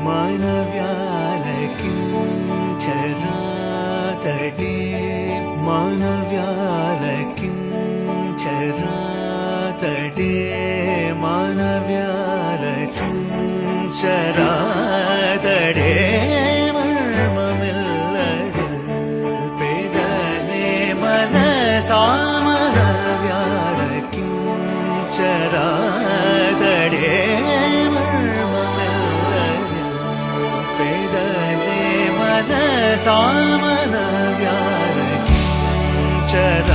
मानव्यालकिञ्चरातटे मानव्यालकिञ्चरातटे मानव्यालकिञ्चरातटे मर्ममिल्लदिल पेदने मनसा मानव्यालकिञ्चरातटे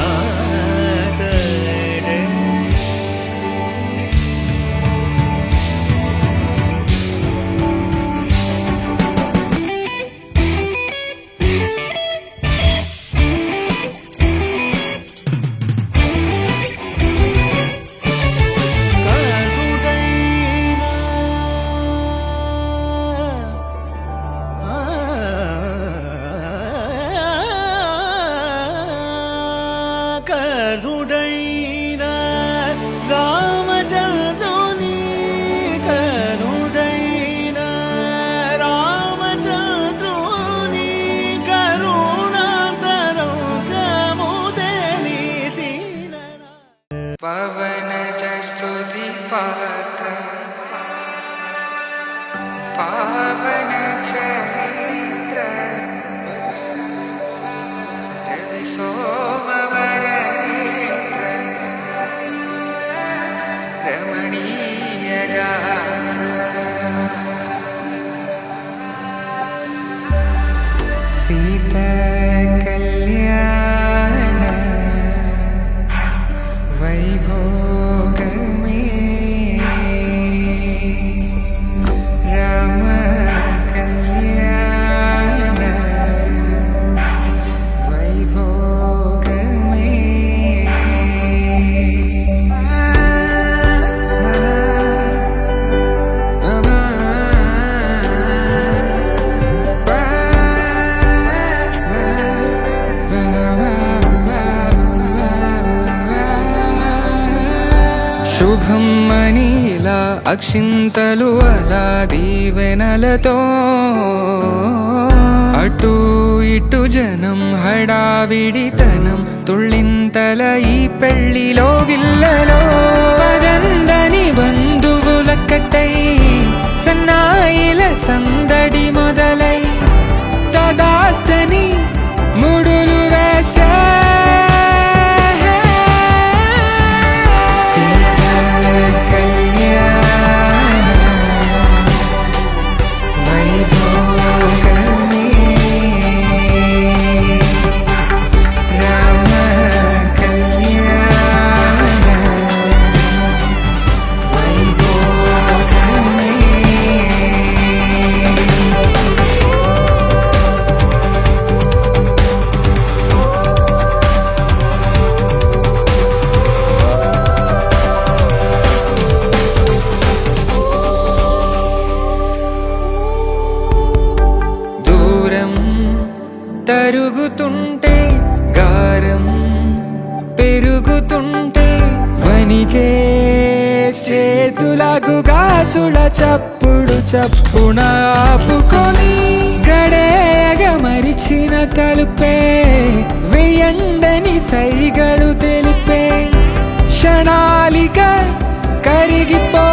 सामनव्यालकिञ्चरातटे కరుడైన రామచంద్రుని కరుడైన రామచంద్రుని కరుణాతరంగముదెలిసిన పవనజ స్తుతి పాత్ర పావన చరిత్ర రవి సోమవర రమణీయ గాత్ర సీతా కళ్యాణ వైభోగమే రామ కళ్యాణ వైభోగమే శుభం మనీలా అక్షింతలు అలా దీవెనలతో అటు ఇటు జనం హడావిడితనం తుళ్ళింతల ఈ పెళ్లిలో గిల్లలో పదందని బంధువులక్కటై సన్నాయిల సందడి మొదలై తదాస్తని ముడులు వేసా తరుగుతుంటే గారం పెరుగుతుంటే వనికే చేతులకు గాసుల చప్పుడు చప్పున ఆపుకొని గడేగ మరిచిన తలుపే వెయ్యండని సైగడు తెలిపే క్షణాలిక కరిగిపో